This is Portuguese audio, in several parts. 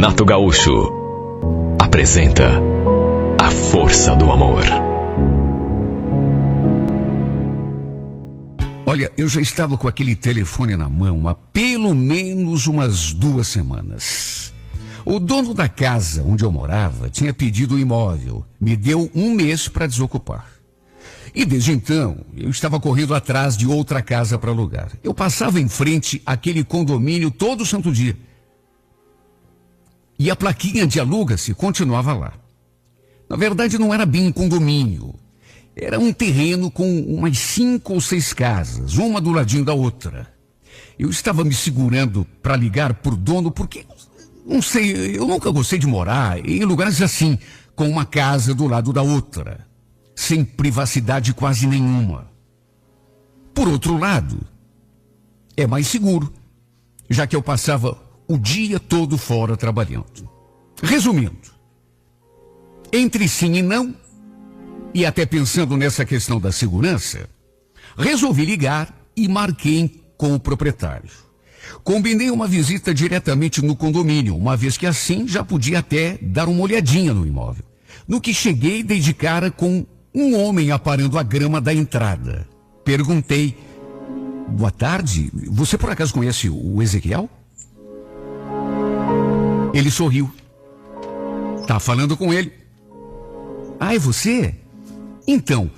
Renato Gaúcho apresenta A Força do Amor. Olha, eu já estava com aquele telefone na mão há pelo menos umas 2 semanas. O dono da casa onde eu morava tinha pedido o imóvel, me deu 1 mês para desocupar. E desde então, eu estava correndo atrás de outra casa para alugar. Eu passava em frente àquele condomínio todo santo dia. E a plaquinha de aluga-se continuava lá. Na verdade, não era bem um condomínio. Era um terreno com umas 5 ou 6 casas, uma do ladinho da outra. Eu estava me segurando para ligar pro dono porque, não sei, eu nunca gostei de morar em lugares assim, com uma casa do lado da outra, sem privacidade quase nenhuma. Por outro lado, é mais seguro, já que eu passava o dia todo fora trabalhando. Resumindo, entre sim e não, e até pensando nessa questão da segurança, resolvi ligar e marquei com o proprietário. Combinei uma visita diretamente no condomínio, uma vez que assim já podia até dar uma olhadinha no imóvel. No que cheguei, dei de cara com um homem aparando a grama da entrada. Perguntei: boa tarde, você por acaso conhece o Ezequiel? Ele sorriu. Tá falando com ele. Ah, é você? Então,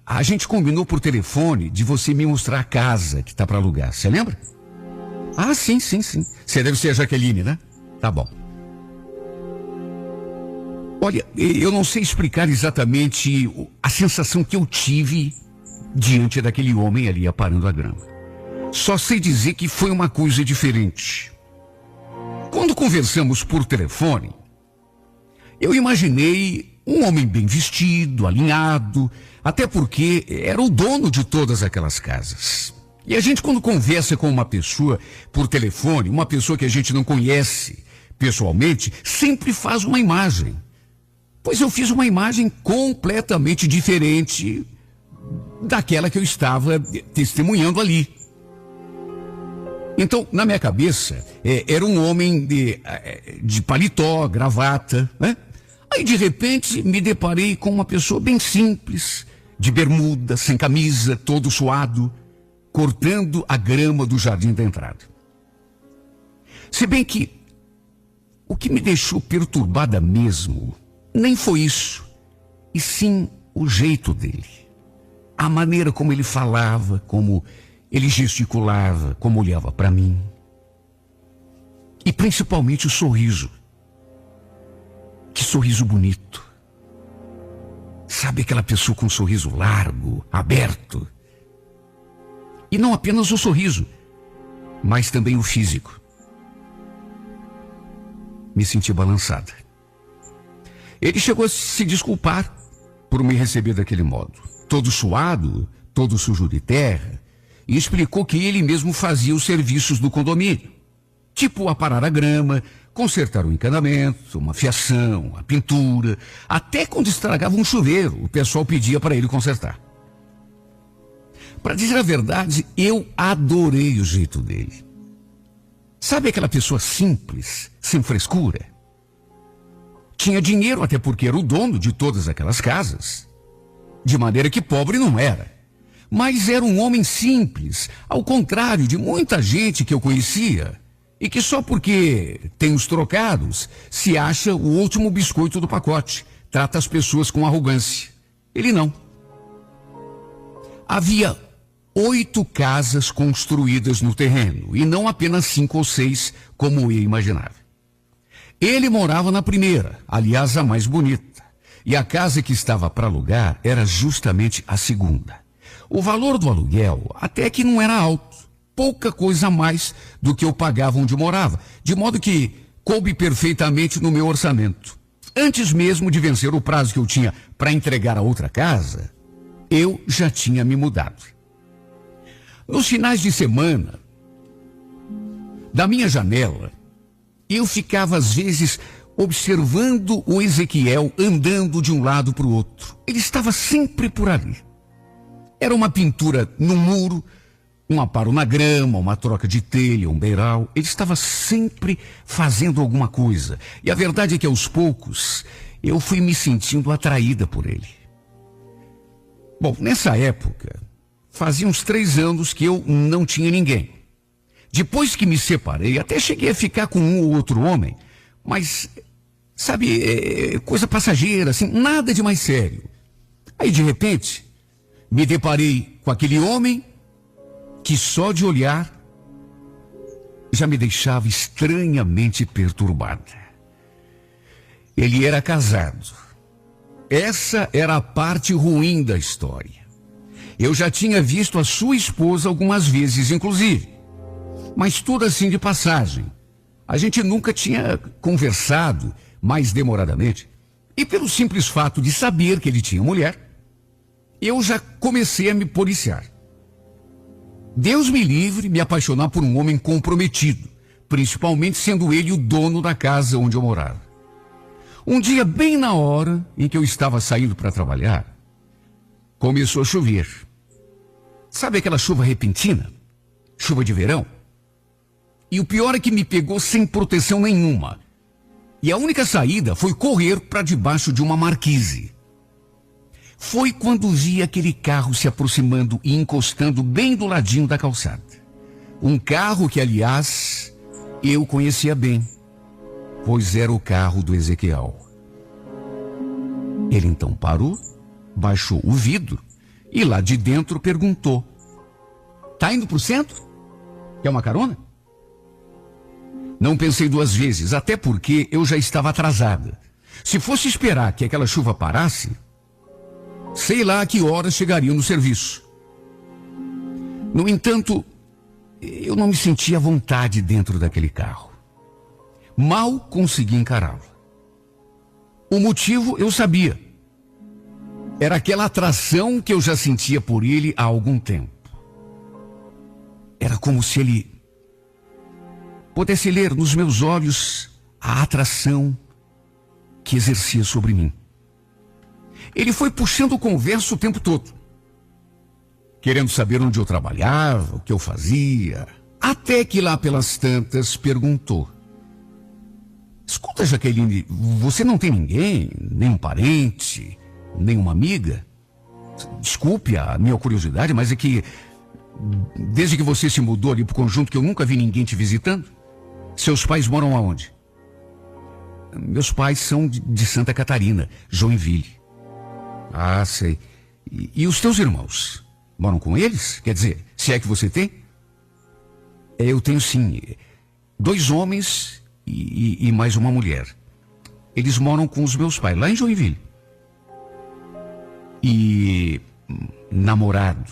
a gente combinou por telefone de você me mostrar a casa que tá para alugar, você lembra? Ah, sim. Você deve ser a Jaqueline, né? Tá bom. Olha, eu não sei explicar exatamente a sensação que eu tive diante daquele homem ali aparando a grama. Só sei dizer que foi uma coisa diferente. Quando conversamos por telefone, eu imaginei um homem bem vestido, alinhado, até porque era o dono de todas aquelas casas. E a gente, quando conversa com uma pessoa por telefone, uma pessoa que a gente não conhece pessoalmente, sempre faz uma imagem. Pois eu fiz uma imagem completamente diferente daquela que eu estava testemunhando ali. Então, na minha cabeça, era um homem de paletó, gravata, né? Aí, de repente, me deparei com uma pessoa bem simples, de bermuda, sem camisa, todo suado, cortando a grama do jardim da entrada. Se bem que o que me deixou perturbada mesmo nem foi isso, e sim o jeito dele. A maneira como ele falava, como ele gesticulava, como olhava para mim. E principalmente o sorriso. Que sorriso bonito. Sabe aquela pessoa com um sorriso largo, aberto? E não apenas o sorriso, mas também o físico. Me senti balançada. Ele chegou a se desculpar por me receber daquele modo. Todo suado, todo sujo de terra, e explicou que ele mesmo fazia os serviços do condomínio. Tipo aparar a grama, consertar o encanamento, uma fiação, a pintura. Até quando estragava um chuveiro, o pessoal pedia para ele consertar. Para dizer a verdade, eu adorei o jeito dele. Sabe aquela pessoa simples, sem frescura? Tinha dinheiro até porque era o dono de todas aquelas casas. De maneira que pobre não era. Mas era um homem simples, ao contrário de muita gente que eu conhecia, e que só porque tem os trocados se acha o último biscoito do pacote, trata as pessoas com arrogância. Ele não. Havia 8 casas construídas no terreno, e não apenas 5 ou 6, como eu imaginava. Ele morava na primeira, aliás, a mais bonita, e a casa que estava para alugar era justamente a segunda. O valor do aluguel até que não era alto, pouca coisa a mais do que eu pagava onde morava, de modo que coube perfeitamente no meu orçamento. Antes mesmo de vencer o prazo que eu tinha para entregar a outra casa, eu já tinha me mudado. Nos finais de semana, da minha janela, eu ficava às vezes observando o Ezequiel andando de um lado para o outro. Ele estava sempre por ali. Era uma pintura no muro, Um aparo na grama, uma troca de telha, um beiral. Ele estava sempre fazendo alguma coisa. E a verdade é que aos poucos eu fui me sentindo atraída por ele. Bom, nessa época, fazia uns 3 anos que eu não tinha ninguém. Depois que me separei, até cheguei a ficar com um ou outro homem, mas, sabe, coisa passageira, assim, nada de mais sério. Aí, de repente, me deparei com aquele homem que só de olhar já me deixava estranhamente perturbada. Ele era casado. Essa era a parte ruim da história. Eu já tinha visto a sua esposa algumas vezes, inclusive. Mas tudo assim de passagem. A gente nunca tinha conversado mais demoradamente. E pelo simples fato de saber que ele tinha mulher, eu já comecei a me policiar. Deus me livre me apaixonar por um homem comprometido, principalmente sendo ele o dono da casa onde eu morava. Um dia, bem na hora em que eu estava saindo para trabalhar, começou a chover. Sabe aquela chuva repentina? Chuva de verão? E o pior é que me pegou sem proteção nenhuma. E a única saída foi correr para debaixo de uma marquise. Foi quando vi aquele carro se aproximando e encostando bem do ladinho da calçada. Um carro que, aliás, eu conhecia bem, pois era o carro do Ezequiel. Ele então parou, baixou o vidro e lá de dentro perguntou: "Tá indo pro centro? Quer uma carona?" Não pensei 2 vezes, até porque eu já estava atrasada. Se fosse esperar que aquela chuva parasse, sei lá a que horas chegariam no serviço. No entanto, eu não me sentia à vontade dentro daquele carro. Mal consegui encará-lo. O motivo eu sabia. Era aquela atração que eu já sentia por ele há algum tempo. Era como se ele pudesse ler nos meus olhos a atração que exercia sobre mim. Ele foi puxando conversa o tempo todo, querendo saber onde eu trabalhava, o que eu fazia, até que lá pelas tantas perguntou: "Escuta, Jaqueline, você não tem ninguém, nem um parente, nem uma amiga? Desculpe a minha curiosidade, mas é que desde que você se mudou ali pro conjunto que eu nunca vi ninguém te visitando. Seus pais moram aonde?" "Meus pais são de Santa Catarina, Joinville." "Ah, sei. E os teus irmãos? Moram com eles? Quer dizer, se é que você tem?" "Eu tenho sim. 2 homens e mais uma mulher. Eles moram com os meus pais, lá em Joinville." "E namorado?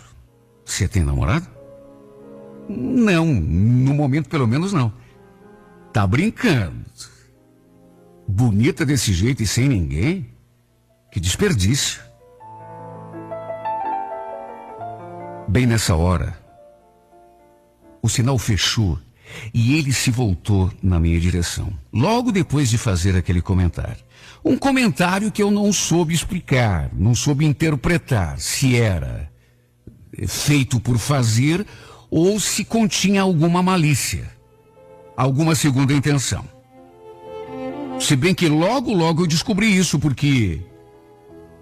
Você tem namorado?" "Não, no momento pelo menos não." "Tá brincando? Bonita desse jeito e sem ninguém? Que desperdício." Bem nessa hora, o sinal fechou e ele se voltou na minha direção, logo depois de fazer aquele comentário. Um comentário que eu não soube explicar, não soube interpretar se era feito por fazer ou se continha alguma malícia, alguma segunda intenção. Se bem que logo eu descobri isso, porque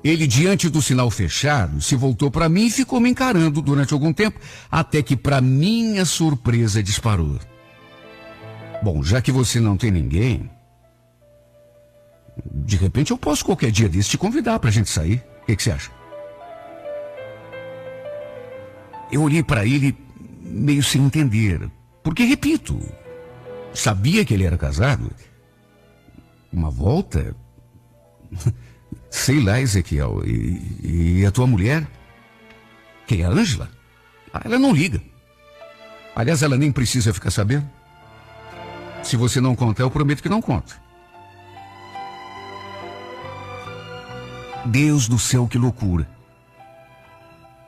ele, diante do sinal fechado, se voltou para mim e ficou me encarando durante algum tempo, até que, para minha surpresa, disparou: "Bom, já que você não tem ninguém, de repente eu posso qualquer dia desse te convidar para a gente sair. O que você acha?" Eu olhei para ele meio sem entender, porque, repito, sabia que ele era casado. Uma volta? Sei lá, Ezequiel. E a tua mulher? Quem é a Ângela? Ela não liga. Aliás, ela nem precisa ficar sabendo. Se você não contar, eu prometo que não conto. Deus do céu, que loucura.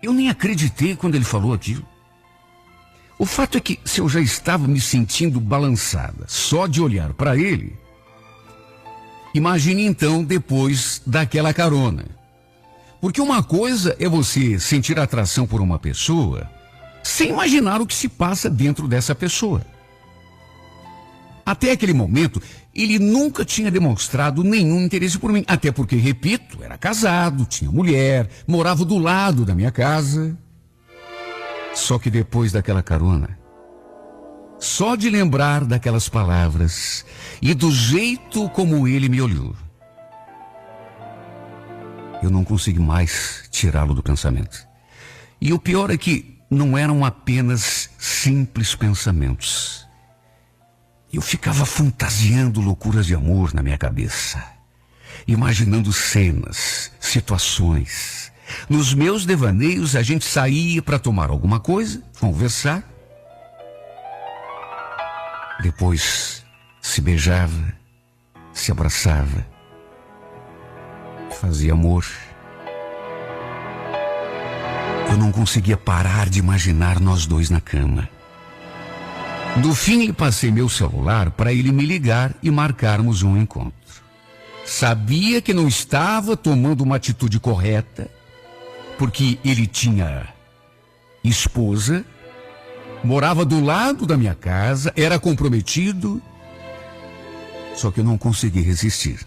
Eu nem acreditei quando ele falou aquilo. O fato é que, se eu já estava me sentindo balançada só de olhar para ele, imagine então depois daquela carona. Porque uma coisa é você sentir atração por uma pessoa sem imaginar o que se passa dentro dessa pessoa. Até aquele momento, ele nunca tinha demonstrado nenhum interesse por mim. Até porque, repito, era casado, tinha mulher, morava do lado da minha casa. Só que depois daquela carona, só de lembrar daquelas palavras e do jeito como ele me olhou, eu não consegui mais tirá-lo do pensamento. E o pior é que não eram apenas simples pensamentos. Eu ficava fantasiando loucuras de amor na minha cabeça, imaginando cenas, situações. Nos meus devaneios, a gente saía para tomar alguma coisa, conversar. Depois se beijava, se abraçava, fazia amor. Eu não conseguia parar de imaginar nós dois na cama. No fim, lhe passei meu celular para ele me ligar e marcarmos um encontro. Sabia que não estava tomando uma atitude correta, porque ele tinha esposa, morava do lado da minha casa, era comprometido, só que eu não consegui resistir.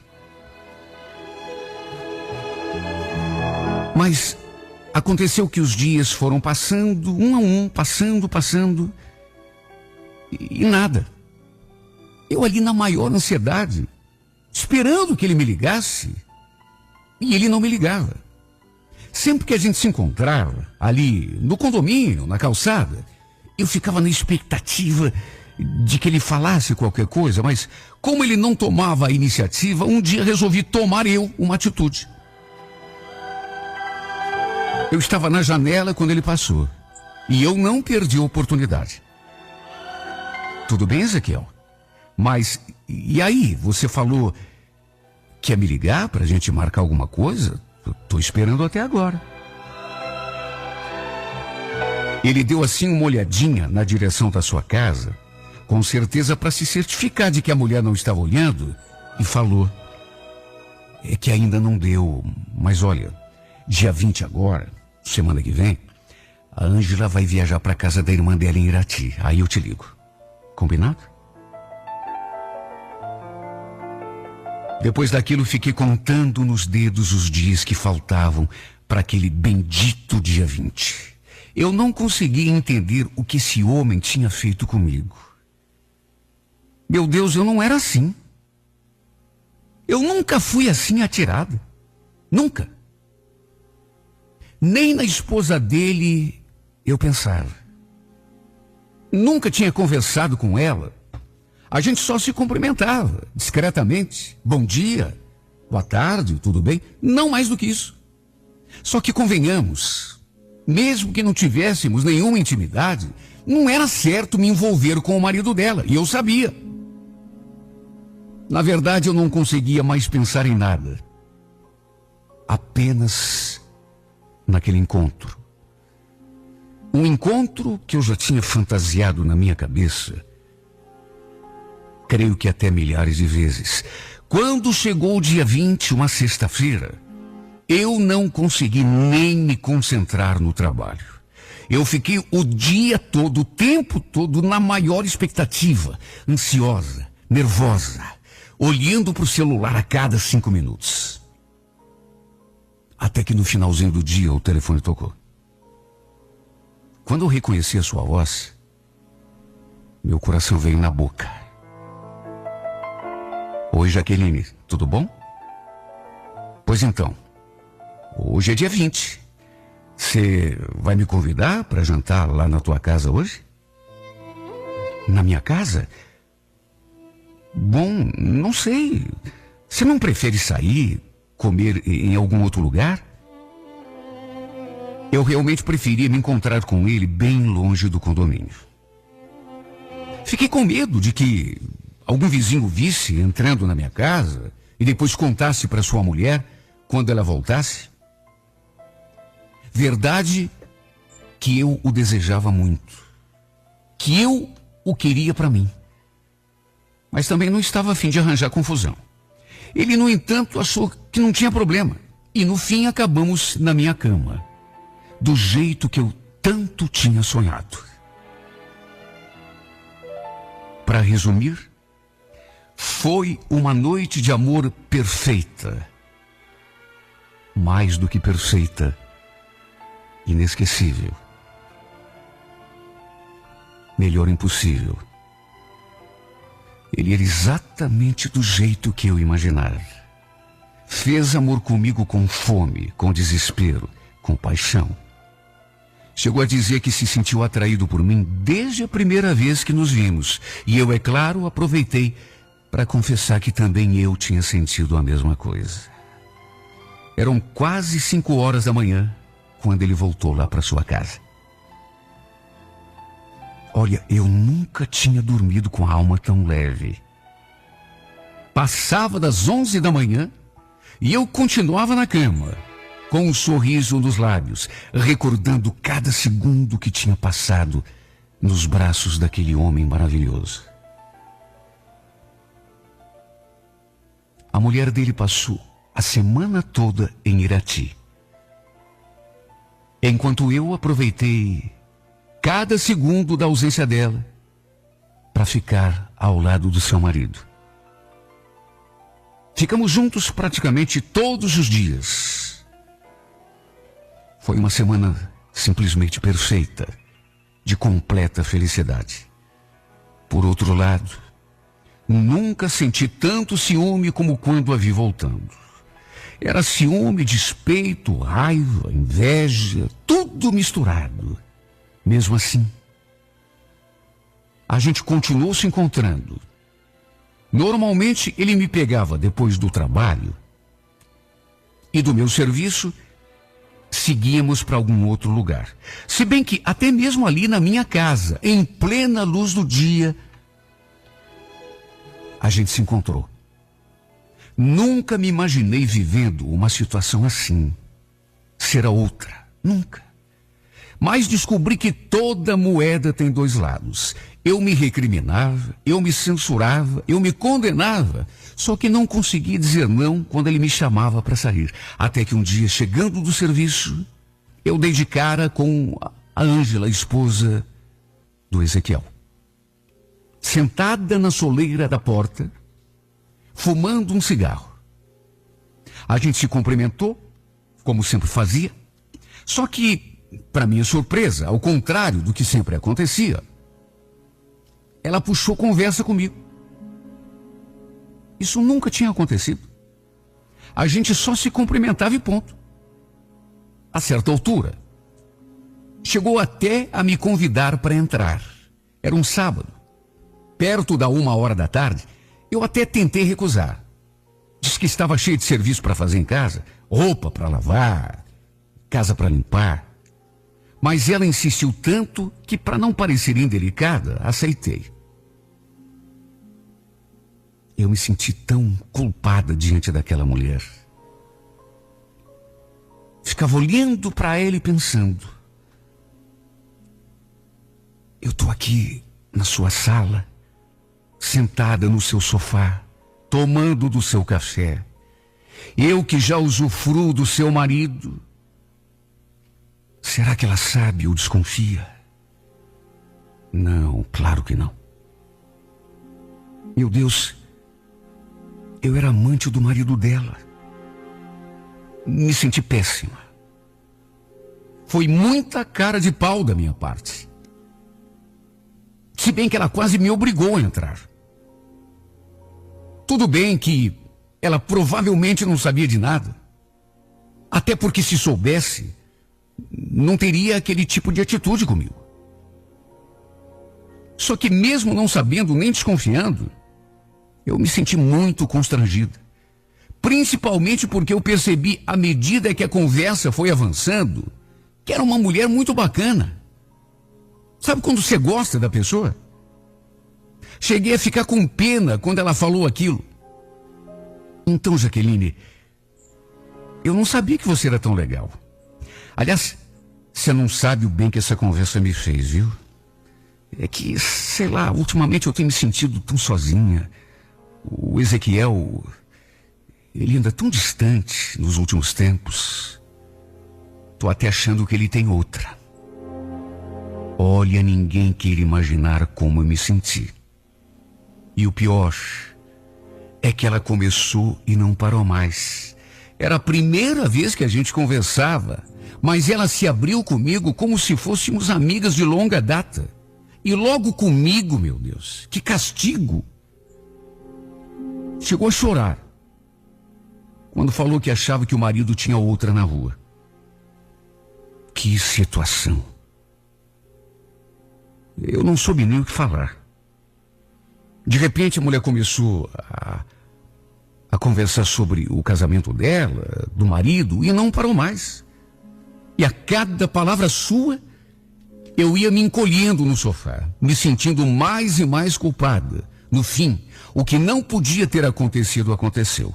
Mas aconteceu que os dias foram passando, um a um, passando, e nada. Eu ali na maior ansiedade, esperando que ele me ligasse, e ele não me ligava. Sempre que a gente se encontrava, ali no condomínio, na calçada, eu ficava na expectativa de que ele falasse qualquer coisa, mas como ele não tomava a iniciativa, um dia resolvi tomar eu uma atitude. Eu estava na janela quando ele passou, e eu não perdi a oportunidade. Tudo bem, Ezequiel? Mas, e aí? Você falou que ia me ligar para a gente marcar alguma coisa? Estou esperando até agora. Ele deu assim uma olhadinha na direção da sua casa, com certeza para se certificar de que a mulher não estava olhando, e falou: é que ainda não deu, mas olha, dia 20 agora, semana que vem, a Ângela vai viajar para a casa da irmã dela em Irati. Aí eu te ligo. Combinado? Depois daquilo, fiquei contando nos dedos os dias que faltavam para aquele bendito dia 20. Eu não conseguia entender o que esse homem tinha feito comigo. Meu Deus, eu não era assim. Eu nunca fui assim atirada. Nunca. Nem na esposa dele eu pensava. Nunca tinha conversado com ela. A gente só se cumprimentava, discretamente. Bom dia, boa tarde, tudo bem? Não mais do que isso. Só que convenhamos, mesmo que não tivéssemos nenhuma intimidade, não era certo me envolver com o marido dela, e eu sabia. Na verdade, eu não conseguia mais pensar em nada. Apenas naquele encontro. Um encontro que eu já tinha fantasiado na minha cabeça, creio que até milhares de vezes. Quando chegou o dia 20, uma sexta-feira, eu não consegui nem me concentrar no trabalho. Eu fiquei o dia todo, o tempo todo, na maior expectativa, ansiosa, nervosa, olhando para o celular a cada 5 minutos. Até que no finalzinho do dia o telefone tocou. Quando eu reconheci a sua voz, meu coração veio na boca. Oi, Jaqueline, tudo bom? Pois então, hoje é dia 20. Você vai me convidar para jantar lá na tua casa hoje? Na minha casa? Bom, não sei. Você não prefere sair, comer em algum outro lugar? Eu realmente preferia me encontrar com ele bem longe do condomínio. Fiquei com medo de que algum vizinho visse entrando na minha casa e depois contasse para sua mulher quando ela voltasse. Verdade que eu o desejava muito, que eu o queria para mim. Mas também não estava a fim de arranjar confusão. Ele, no entanto, achou que não tinha problema. E no fim acabamos na minha cama. Do jeito que eu tanto tinha sonhado. Para resumir, foi uma noite de amor perfeita. Mais do que perfeita, inesquecível. Melhor impossível. Ele era exatamente do jeito que eu imaginava. Fez amor comigo com fome, com desespero, com paixão. Chegou a dizer que se sentiu atraído por mim desde a primeira vez que nos vimos. E eu, é claro, aproveitei para confessar que também eu tinha sentido a mesma coisa. Eram quase 5 horas da manhã quando ele voltou lá para sua casa. Olha, eu nunca tinha dormido com a alma tão leve. Passava das 11 da manhã e eu continuava na cama, com um sorriso nos lábios, recordando cada segundo que tinha passado nos braços daquele homem maravilhoso. A mulher dele passou a semana toda em Irati, enquanto eu aproveitei cada segundo da ausência dela para ficar ao lado do seu marido. Ficamos juntos praticamente todos os dias. Foi uma semana simplesmente perfeita, de completa felicidade. Por outro lado, nunca senti tanto ciúme como quando a vi voltando. Era ciúme, despeito, raiva, inveja, tudo misturado. Mesmo assim, a gente continuou se encontrando. Normalmente ele me pegava depois do trabalho e do meu serviço seguíamos para algum outro lugar. Se bem que até mesmo ali na minha casa, em plena luz do dia, a gente se encontrou. Nunca me imaginei vivendo uma situação assim. Será outra, nunca. Mas descobri que toda moeda tem dois lados. Eu me recriminava, eu me censurava, eu me condenava, só que não conseguia dizer não quando ele me chamava para sair. Até que um dia, chegando do serviço, eu dei de cara com a Ângela, esposa do Ezequiel. Sentada na soleira da porta, fumando um cigarro. A gente se cumprimentou, como sempre fazia, só que, para minha surpresa, ao contrário do que sempre acontecia, ela puxou conversa comigo. Isso nunca tinha acontecido. A gente só se cumprimentava e ponto. A certa altura, chegou até a me convidar para entrar. Era um sábado. Perto da 1h da tarde, eu até tentei recusar. Disse que estava cheio de serviço para fazer em casa, roupa para lavar, casa para limpar. Mas ela insistiu tanto que, para não parecer indelicada, aceitei. Eu me senti tão culpada diante daquela mulher. Ficava olhando para ela e pensando: eu estou aqui na sua sala, sentada no seu sofá, tomando do seu café. Eu que já usufruo do seu marido. Será que ela sabe ou desconfia? Não, claro que não. Meu Deus, eu era amante do marido dela. Me senti péssima. Foi muita cara de pau da minha parte. Se bem que ela quase me obrigou a entrar. Tudo bem que ela provavelmente não sabia de nada. Até porque, se soubesse, não teria aquele tipo de atitude comigo. Só que mesmo não sabendo nem desconfiando, eu me senti muito constrangida. Principalmente porque eu percebi, à medida que a conversa foi avançando, que era uma mulher muito bacana. Sabe quando você gosta da pessoa? Cheguei a ficar com pena quando ela falou aquilo. Então, Jaqueline, eu não sabia que você era tão legal. Aliás, você não sabe o bem que essa conversa me fez, viu? É que, sei lá, ultimamente eu tenho me sentido tão sozinha. O Ezequiel, ele anda tão distante nos últimos tempos. Tô até achando que ele tem outra. Olha, ninguém queira imaginar como eu me senti. E o pior é que ela começou e não parou mais. Era a primeira vez que a gente conversava, mas ela se abriu comigo como se fôssemos amigas de longa data. E logo comigo, meu Deus, que castigo! Chegou a chorar quando falou que achava que o marido tinha outra na rua. Que situação! Eu não soube nem o que falar. De repente a mulher começou a conversar sobre o casamento dela, do marido, e não parou mais. E a cada palavra sua, eu ia me encolhendo no sofá, me sentindo mais e mais culpada. No fim, o que não podia ter acontecido, aconteceu.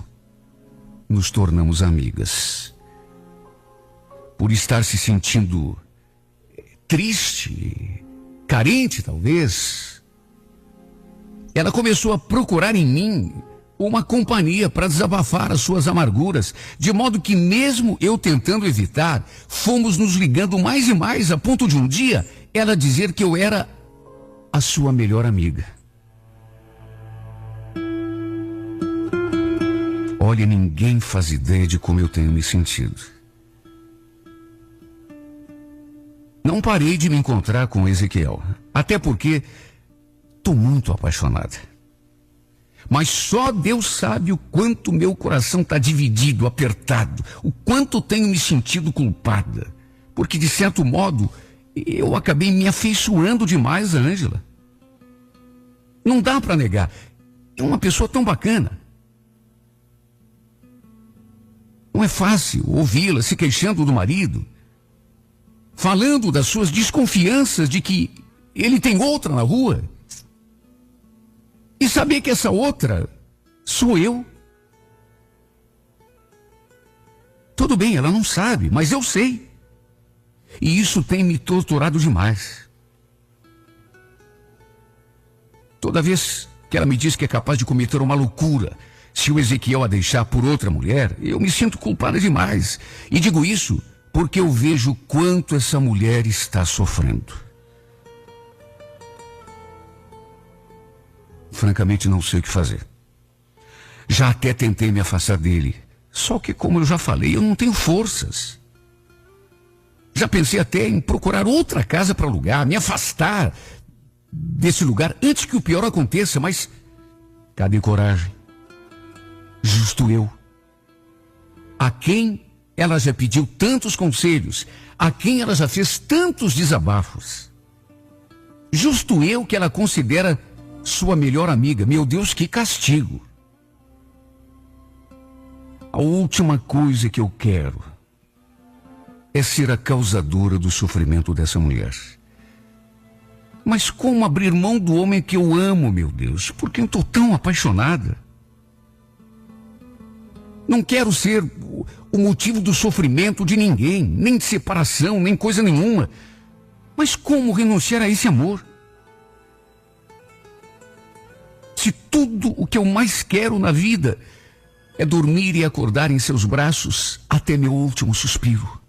Nos tornamos amigas. Por estar se sentindo triste, carente talvez, ela começou a procurar em mim uma companhia para desabafar as suas amarguras, de modo que mesmo eu tentando evitar, fomos nos ligando mais e mais, a ponto de um dia ela dizer que eu era a sua melhor amiga. Olha, ninguém faz ideia de como eu tenho me sentido. Não parei de me encontrar com Ezequiel, até porque estou muito apaixonada. Mas só Deus sabe o quanto meu coração está dividido, apertado, o quanto tenho me sentido culpada. Porque, de certo modo, eu acabei me afeiçoando demais a Ângela. Não dá para negar, é uma pessoa tão bacana. Não é fácil ouvi-la se queixando do marido, falando das suas desconfianças de que ele tem outra na rua. E saber que essa outra sou eu. Tudo bem, ela não sabe, mas eu sei. E isso tem me torturado demais. Toda vez que ela me diz que é capaz de cometer uma loucura, se o Ezequiel a deixar por outra mulher, eu me sinto culpada demais. E digo isso porque eu vejo quanto essa mulher está sofrendo. Francamente, não sei o que fazer. Já até tentei me afastar dele. Só que, como eu já falei, eu não tenho forças. Já pensei até em procurar outra casa para alugar, me afastar desse lugar antes que o pior aconteça, mas cadê coragem? Justo eu. A quem ela já pediu tantos conselhos, a quem ela já fez tantos desabafos. Justo eu que ela considera sua melhor amiga. Meu Deus, que castigo. A última coisa que eu quero é ser a causadora do sofrimento dessa mulher. Mas como abrir mão do homem que eu amo, meu Deus? Por quem eu estou tão apaixonada? Não quero ser o motivo do sofrimento de ninguém, nem de separação, nem coisa nenhuma. Mas como renunciar a esse amor? Se tudo o que eu mais quero na vida é dormir e acordar em seus braços até meu último suspiro.